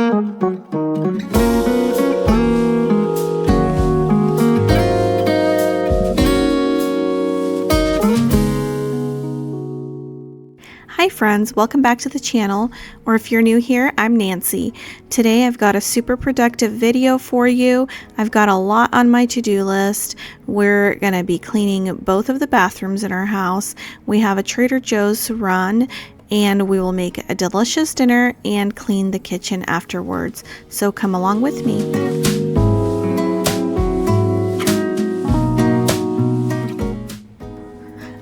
Hi friends, welcome back to the channel, or if you're new here, I'm Nancy. Today I've got a super productive video for you. I've got a lot on my to-do list. We're going to be cleaning both of the bathrooms in our house. We have a Trader Joe's run, and we will make a delicious dinner and clean the kitchen afterwards. So come along with me.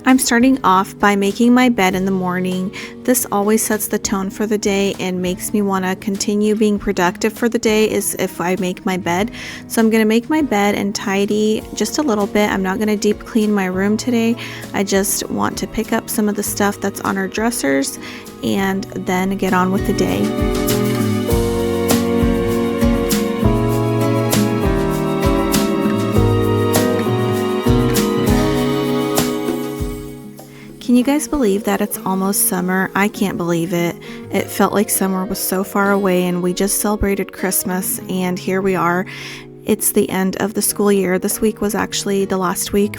I'm starting off by making my bed in the morning. This always sets the tone for the day and makes me want to continue being productive for the day is if I make my bed. So I'm going to make my bed and tidy just a little bit. I'm not going to deep clean my room today. I just want to pick up some of the stuff that's on our dressers and then get on with the day. Can you guys believe that it's almost summer? I can't believe it. It felt like summer was so far away and we just celebrated Christmas and here we are. It's the end of the school year. This week was actually the last week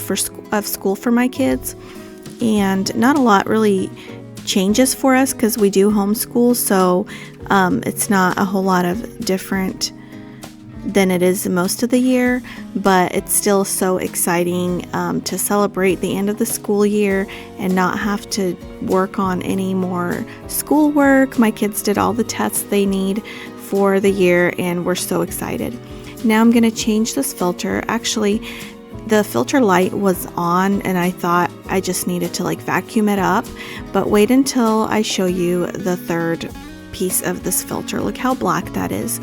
of school for my kids, and not a lot really changes for us because we do homeschool, so it's not a whole lot of different than it is most of the year, but it's still so exciting to celebrate the end of the school year and not have to work on any more schoolwork. My kids did all the tests they need for the year and we're so excited. Now I'm going to change this filter. Actually, the filter light was on and I thought I just needed to vacuum it up, but wait until I show you the third piece of this filter. Look how black that is.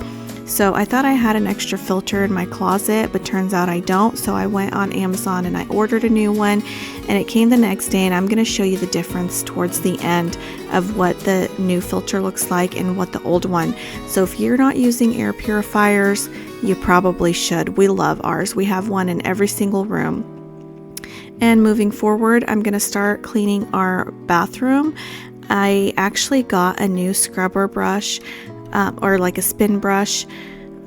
So I thought I had an extra filter in my closet, but turns out I don't. So I went on Amazon and I ordered a new one and it came the next day, and I'm going to show you the difference towards the end of what the new filter looks like and what the old one. So if you're not using air purifiers, you probably should. We love ours. We have one in every single room. And moving forward, I'm going to start cleaning our bathroom. I actually got a new scrubber brush, or like a spin brush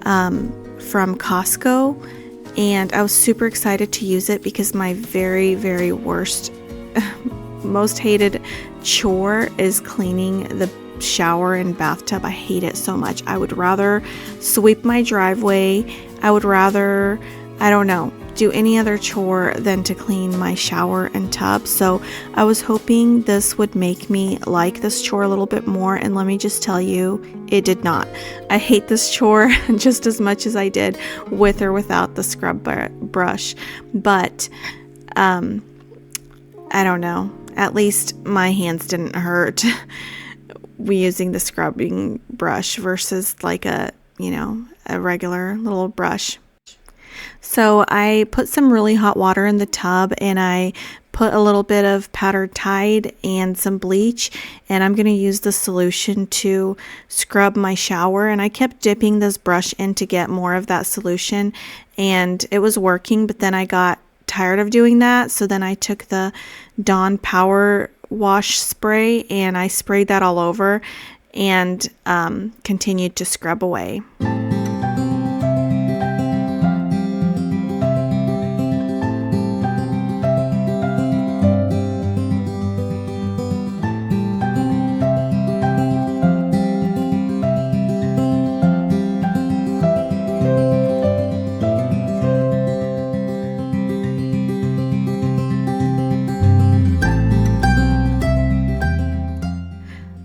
from Costco, and I was super excited to use it because my very, very worst, most hated chore is cleaning the shower and bathtub. I hate it so much. I would rather sweep my driveway. I would rather, I don't know, do any other chore than to clean my shower and tub. So I was hoping this would make me like this chore a little bit more, and let me just tell you, it did not. I hate this chore just as much as I did with or without the scrub brush, but I don't know, at least my hands didn't hurt using the scrubbing brush versus like a regular little brush. So I put some really hot water in the tub and I put a little bit of powdered Tide and some bleach, and I'm going to use the solution to scrub my shower. And I kept dipping this brush in to get more of that solution, and it was working, but then I got tired of doing that. So then I took the Dawn Power Wash spray and I sprayed that all over and continued to scrub away.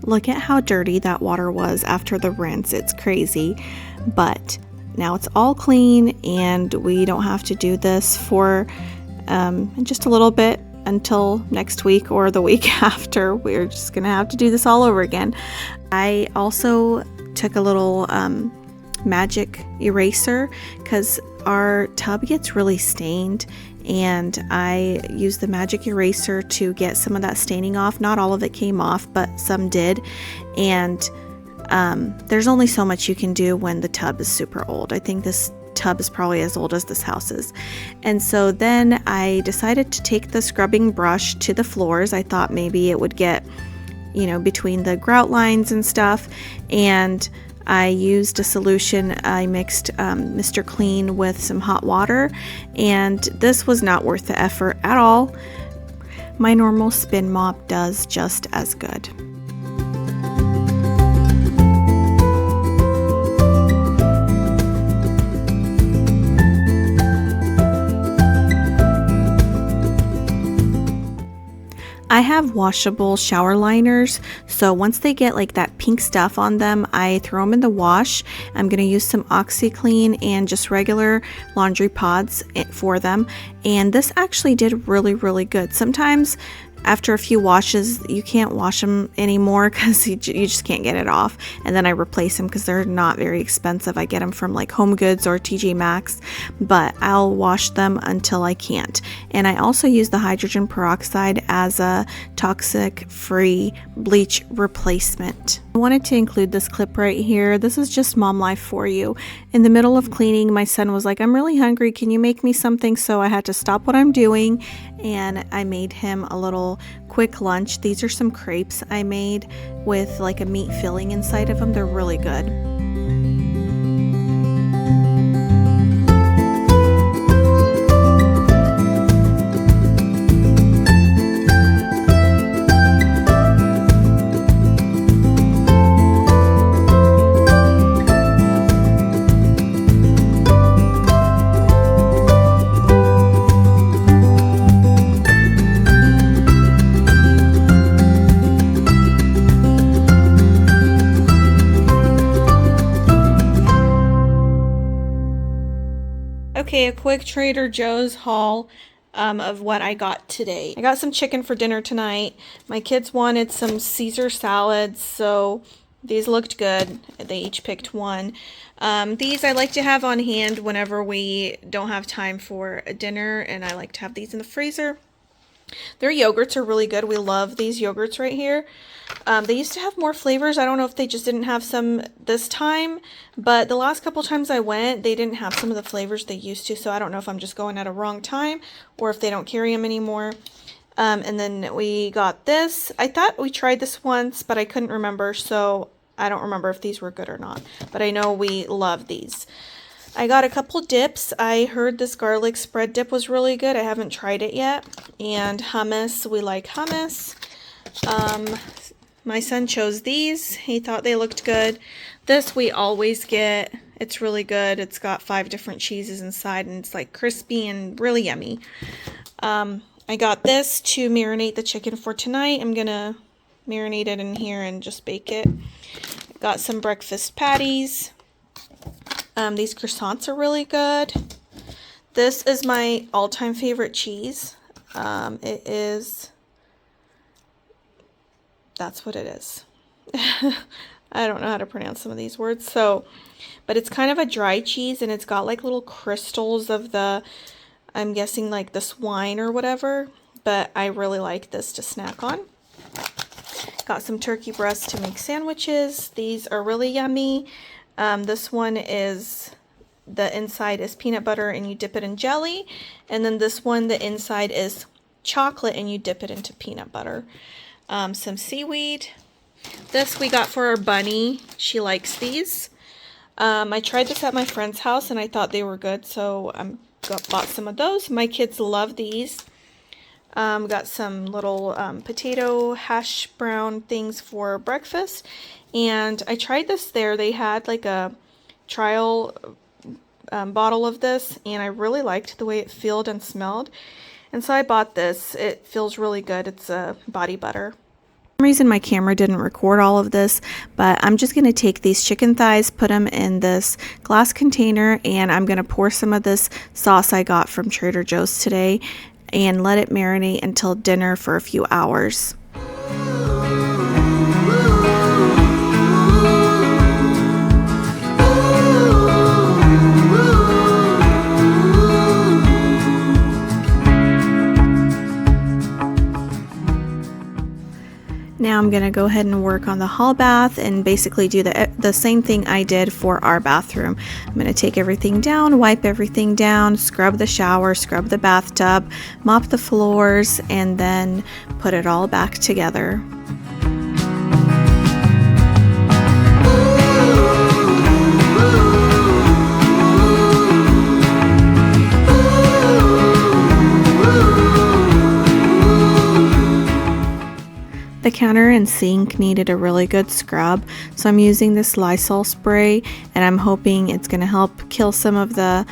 Look at how dirty that water was after the rinse. It's crazy, but now it's all clean and we don't have to do this for just a little bit until next week or the week after. We're just gonna have to do this all over again. I also took a little magic eraser because our tub gets really stained, and I used the magic eraser to get some of that staining off. Not all of it came off, but some did. And there's only so much you can do when the tub is super old. I think this tub is probably as old as this house is. And so then I decided to take the scrubbing brush to the floors. I thought maybe it would get, between the grout lines and stuff. And I used a solution. I mixed Mr. Clean with some hot water, and this was not worth the effort at all. My normal spin mop does just as good. I have washable shower liners, so once they get like that pink stuff on them, I throw them in the wash. I'm going to use some OxiClean and just regular laundry pods for them, and this actually did really good. Sometimes after a few washes you can't wash them anymore because you just can't get it off, and then I replace them because they're not very expensive. I get them from like Home Goods or TJ Maxx, but I'll wash them until I can't. And I also use the hydrogen peroxide as a toxic free bleach replacement. I wanted to include this clip right here. This is just mom life for you. In the middle of cleaning, my son was like, I'm really hungry, can you make me something? So I had to stop what I'm doing and I made him a little quick lunch. These are some crepes I made with like a meat filling inside of them. They're really good. Okay, a quick Trader Joe's haul of what I got today. I got some chicken for dinner tonight. My kids wanted some Caesar salads, so these looked good. They each picked one. These I like to have on hand whenever we don't have time for a dinner, and I like to have these in the freezer. Their yogurts are really good. We love these yogurts right here. They used to have more flavors. I don't know if they just didn't have some this time, but the last couple times I went, they didn't have some of the flavors they used to, so I don't know if I'm just going at a wrong time or if they don't carry them anymore. And then we got this. I thought we tried this once, but I couldn't remember, so I don't remember if these were good or not, but I know we love these. I got a couple dips. I heard this garlic spread dip was really good. I haven't tried it yet. And hummus. We like hummus. My son chose these. He thought they looked good. This we always get. It's really good. It's got 5 different cheeses inside, and it's like crispy and really yummy. I got this to marinate the chicken for tonight. I'm going to marinate it in here and just bake it. Got some breakfast patties. These croissants are really good. This is my all-time favorite cheese. It is, that's what it is. I don't know how to pronounce some of these words. But it's kind of a dry cheese, and it's got like little crystals of the, I'm guessing like the swine or whatever. But I really like this to snack on. Got some turkey breasts to make sandwiches. These are really yummy. This one is, the inside is peanut butter and you dip it in jelly. And then this one, the inside is chocolate and you dip it into peanut butter. Some seaweed. This we got for our bunny. She likes these. I tried this at my friend's house and I thought they were good, so I bought some of those. My kids love these. Got some little potato hash brown things for breakfast. And I tried this there. They had like a trial bottle of this, and I really liked the way it felt and smelled. And so I bought this. It feels really good. It's a body butter. For some reason my camera didn't record all of this, but I'm just going to take these chicken thighs, put them in this glass container, and I'm going to pour some of this sauce I got from Trader Joe's today and let it marinate until dinner for a few hours. Now I'm going to go ahead and work on the hall bath and basically do the same thing I did for our bathroom. I'm going to take everything down, wipe everything down, scrub the shower, scrub the bathtub, mop the floors, and then put it all back together. counter and sink needed a really good scrub, so I'm using this Lysol spray, and I'm hoping it's going to help kill some of the,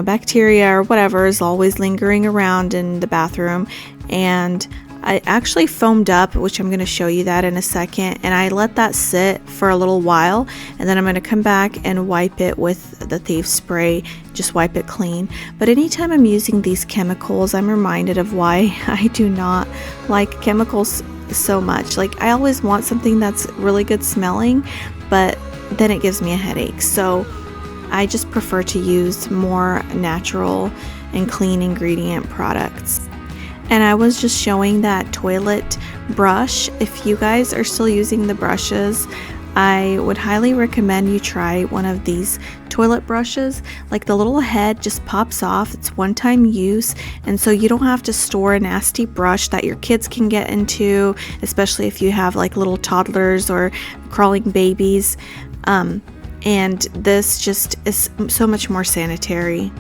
bacteria or whatever is always lingering around in the bathroom. And I actually foamed up, which I'm going to show you that in a second, and I let that sit for a little while, and then I'm going to come back and wipe it with the Thieves spray, just wipe it clean. But anytime I'm using these chemicals, I'm reminded of why I do not like chemicals so much. Like, I always want something that's really good smelling, but then it gives me a headache. So I just prefer to use more natural and clean ingredient products. And I was just showing that toilet brush. If you guys are still using the brushes, I would highly recommend you try one of these toilet brushes. Like, the little head just pops off. It's one-time use, and so you don't have to store a nasty brush that your kids can get into, especially if you have like little toddlers or crawling babies. And this just is so much more sanitary.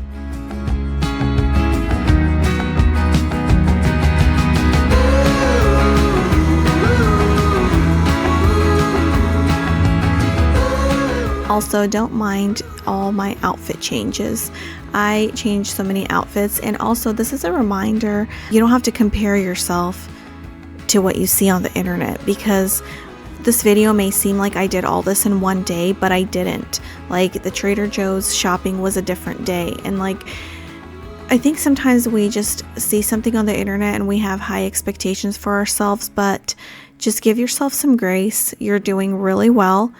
Also, don't mind all my outfit changes. I change so many outfits, and also this is a reminder, you don't have to compare yourself to what you see on the internet, because this video may seem like I did all this in one day, but I didn't. Like, the Trader Joe's shopping was a different day, and like, I think sometimes we just see something on the internet and we have high expectations for ourselves, but just give yourself some grace. You're doing really well.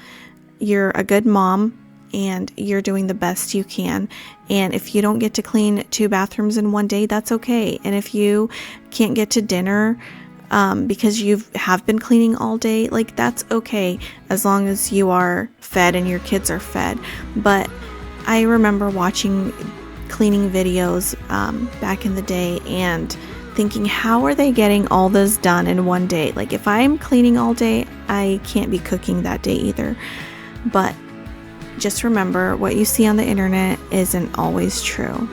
You're a good mom, and you're doing the best you can. And if you don't get to clean 2 bathrooms in one day, that's okay. And if you can't get to dinner because you have been cleaning all day, like, that's okay, as long as you are fed and your kids are fed. But I remember watching cleaning videos back in the day and thinking, how are they getting all this done in one day? Like, if I'm cleaning all day, I can't be cooking that day either. But just remember, what you see on the internet isn't always true.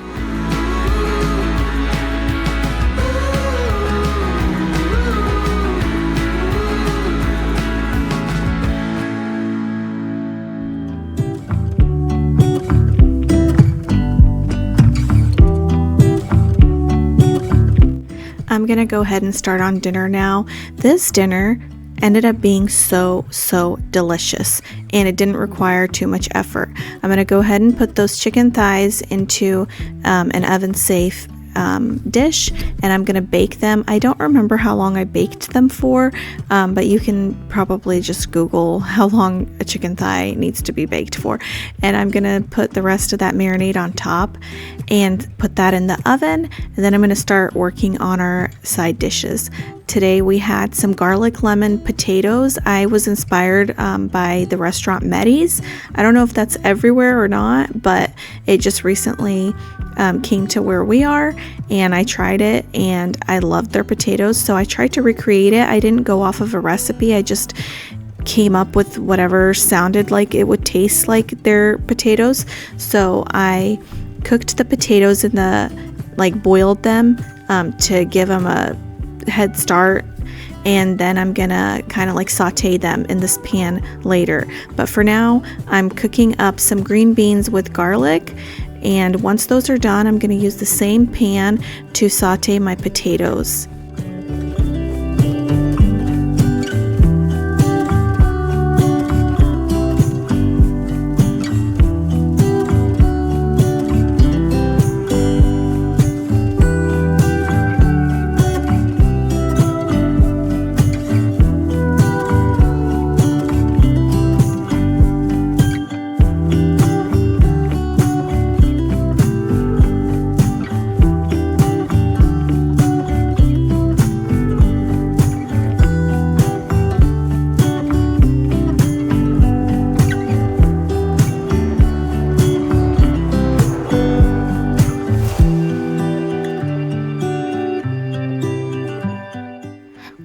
I'm gonna go ahead and start on dinner now. This dinner ended up being so delicious, and it didn't require too much effort. I'm going to go ahead and put those chicken thighs into an oven safe dish, and I'm going to bake them. I don't remember how long I baked them for, but you can probably just Google how long a chicken thigh needs to be baked for. And I'm going to put the rest of that marinade on top and put that in the oven, and then I'm going to start working on our side dishes. Today we had some garlic lemon potatoes. I was inspired by the restaurant Meddy's. I don't know if that's everywhere or not, but it just recently came to where we are, and I tried it and I loved their potatoes, so I tried to recreate it. I didn't go off of a recipe. I just came up with whatever sounded like it would taste like their potatoes. So I cooked the potatoes in boiled them to give them a head start, and then I'm gonna kind of saute them in this pan later. But for now, I'm cooking up some green beans with garlic, and once those are done, I'm gonna use the same pan to saute my potatoes.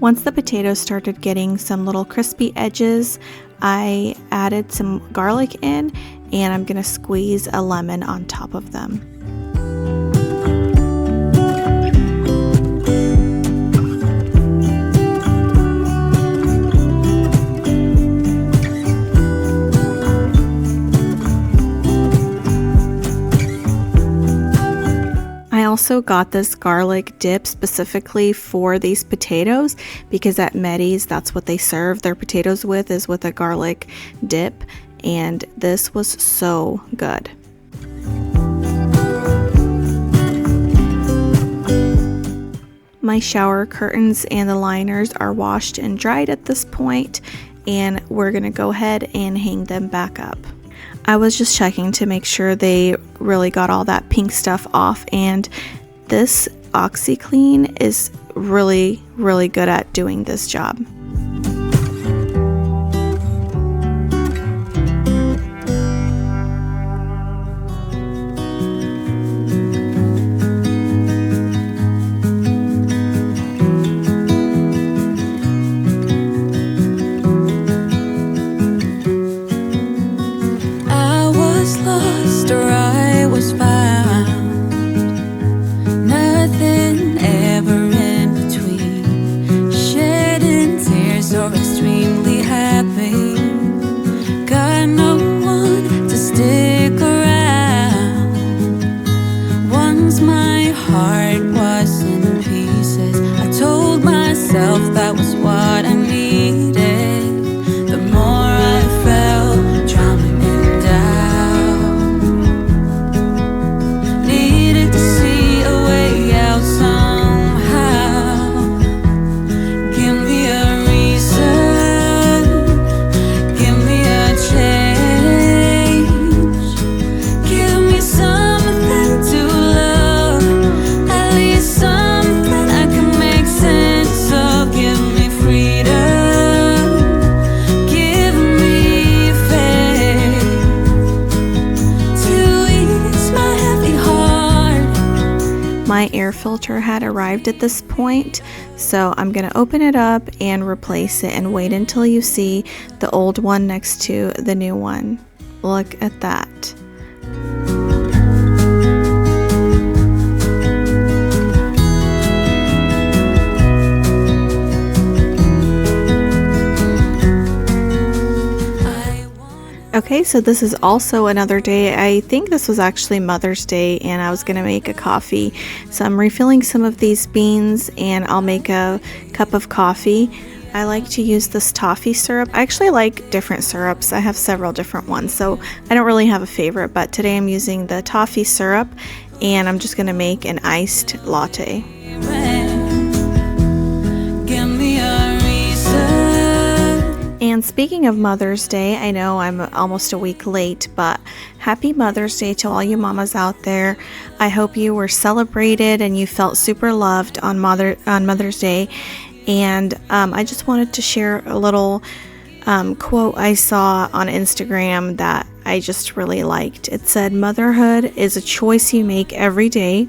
Once the potatoes started getting some little crispy edges, I added some garlic in, and I'm going to squeeze a lemon on top of them. also got this garlic dip specifically for these potatoes because at Meddy's, that's what they serve their potatoes with, is with a garlic dip. And this was so good. My shower curtains and the liners are washed and dried at this point, and we're gonna go ahead and hang them back up. I was just checking to make sure they really got all that pink stuff off, and this OxyClean is really, really good at doing this job. That was what I needed. The more I felt drowning in doubt, needed to see a way out somehow. Give me a reason, give me a change, give me something to love, at least something I can make sense of. Give me freedom, give me faith to ease my heavy heart. My air filter had arrived at this point, so I'm going to open it up and replace it and wait until you see the old one next to the new one. Look at that. Okay, so this is also another day. I think this was actually Mother's Day, and I was going to make a coffee. So I'm refilling some of these beans, and I'll make a cup of coffee. I like to use this toffee syrup. I actually like different syrups. I have several different ones, so I don't really have a favorite, but today I'm using the toffee syrup, and I'm just going to make an iced latte. Give me a reason. And speaking of Mother's Day, I know I'm almost a week late, but happy Mother's Day to all you mamas out there. I hope you were celebrated and you felt super loved on Mother's Day. And I just wanted to share a little quote I saw on Instagram that I just really liked. It said, "Motherhood is a choice you make every day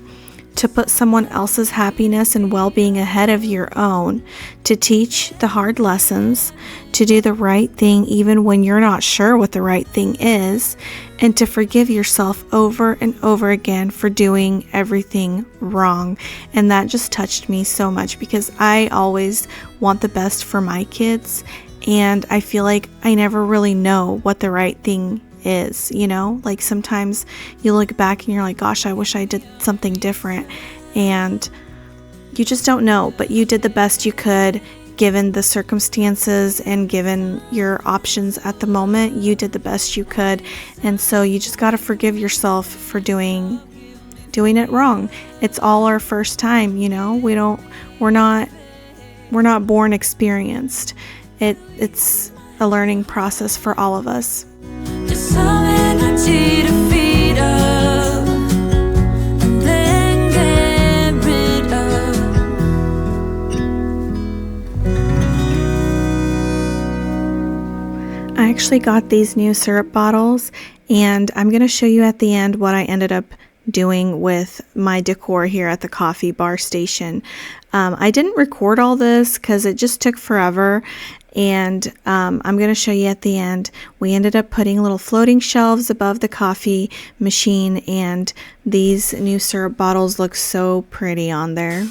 to put someone else's happiness and well-being ahead of your own, to teach the hard lessons, to do the right thing even when you're not sure what the right thing is, and to forgive yourself over and over again for doing everything wrong." And that just touched me so much because I always want the best for my kids, and I feel like I never really know what the right thing is, you know? Like sometimes you look back and you're like, gosh, I wish I did something different, and you just don't know, but you did the best you could given the circumstances and given your options at the moment. You did the best you could, and so you just got to forgive yourself for doing it wrong. It's all our first time, you know? We're not born experienced. It's a learning process for all of us. Just some energy to feed up and then get rid of. I actually got these new syrup bottles, and I'm going to show you at the end what I ended up doing with my decor here at the coffee bar station. I didn't record all this because it just took forever, and I'm going to show you at the end. We ended up putting little floating shelves above the coffee machine, and these new syrup bottles look so pretty on there.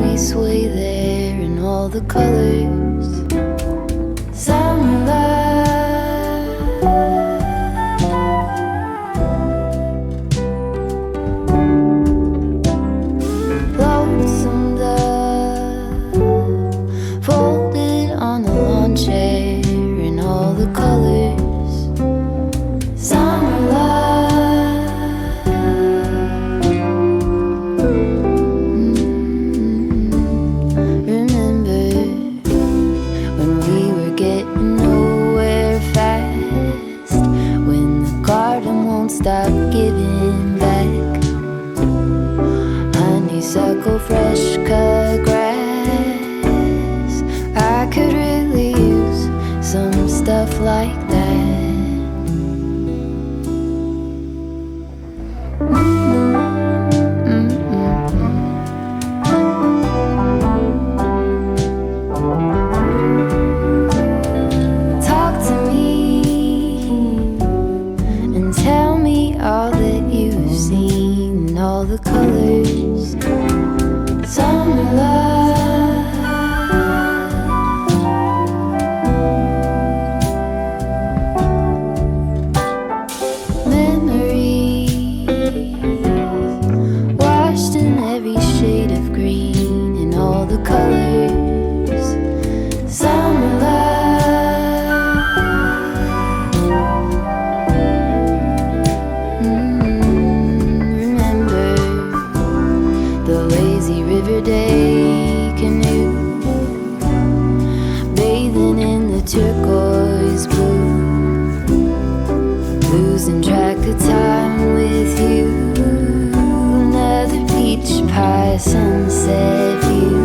we sway there in all the colors. Summer love, lonesome dove, folded on the lawn chair in all the colors. Summer love, remember when we were getting nowhere fast, when the garden won't stop giving back. Honeysuckle, fresh cut grass. I could really use some stuff like that. Talk to me and tell me all that you've seen, all the colors. Summer love, memories washed in every shade of green in all the colors. Summer love, remember the lazy river day canoe, bathing in the turquoise blue, losing track of time with you. Another peach pie sunset view,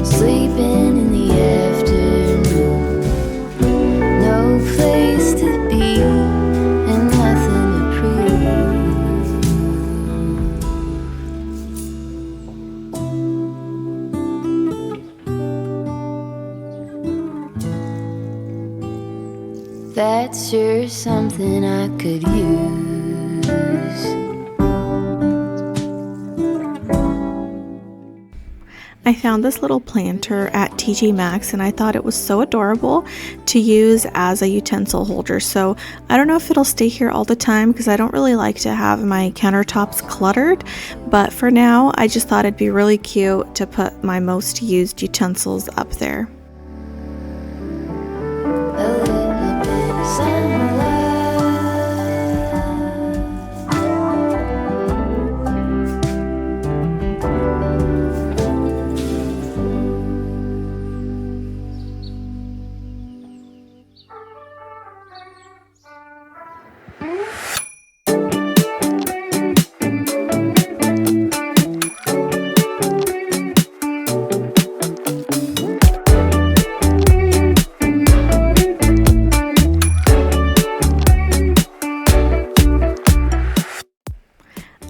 sleeping in the afternoon. No place to be and nothing to prove. That's sure something I could use. I found this little planter at TJ Maxx and I thought it was so adorable to use as a utensil holder. So I don't know if it'll stay here all the time because I don't really like to have my countertops cluttered, but for now I just thought it'd be really cute to put my most used utensils up there. A little bit of summer love.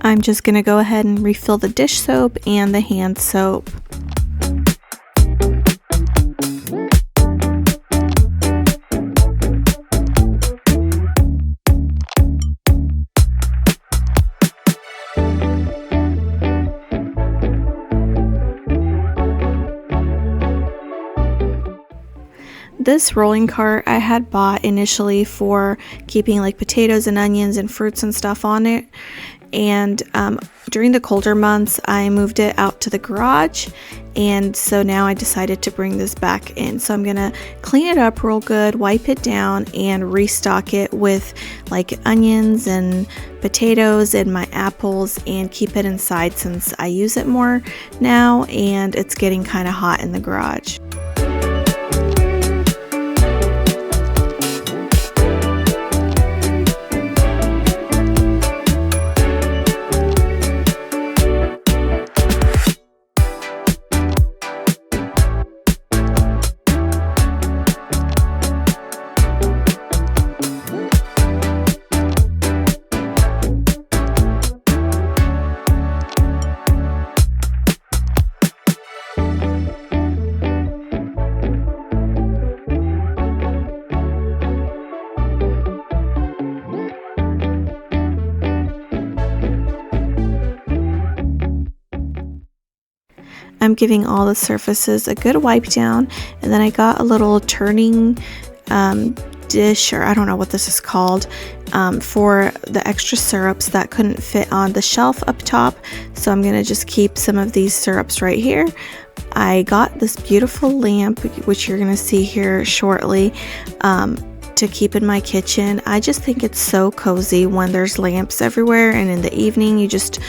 I'm just going to go ahead and refill the dish soap and the hand soap. This rolling cart I had bought initially for keeping like potatoes and onions and fruits and stuff on it. And during the colder months, I moved it out to the garage. And so now I decided to bring this back in. So I'm going to clean it up real good, wipe it down, and restock it with like onions and potatoes and my apples and keep it inside since I use it more now and it's getting kind of hot in the garage. I'm giving all the surfaces a good wipe down, and then I got a little turning dish, or I don't know what this is called, for the extra syrups that couldn't fit on the shelf up top. So I'm gonna just keep some of these syrups right here. I got this beautiful lamp, which you're gonna see here shortly, to keep in my kitchen. I just think it's so cozy when there's lamps everywhere, and in the evening you just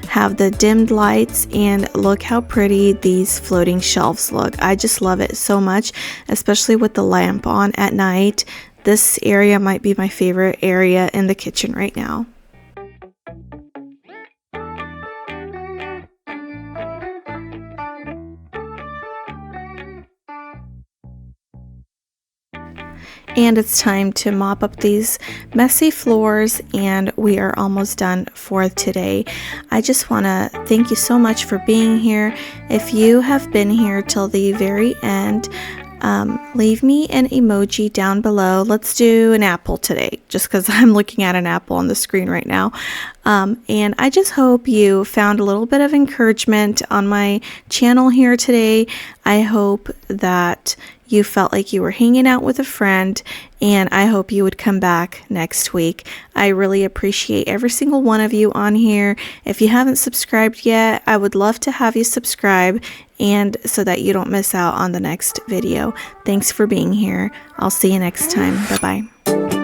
have the dimmed lights, and look how pretty these floating shelves look. I just love it so much, especially with the lamp on at night. This area might be my favorite area in the kitchen right now. And it's time to mop up these messy floors, and we are almost done for today. I just want to thank you so much for being here. If you have been here till the very end, leave me an emoji down below. Let's do an apple today, just because I'm looking at an apple on the screen right now. And I just hope you found a little bit of encouragement on my channel here today. I hope that you felt like you were hanging out with a friend, and I hope you would come back next week. I really appreciate every single one of you on here. If you haven't subscribed yet, I would love to have you subscribe, and so that you don't miss out on the next video. Thanks for being here. I'll see you next time. Bye-bye.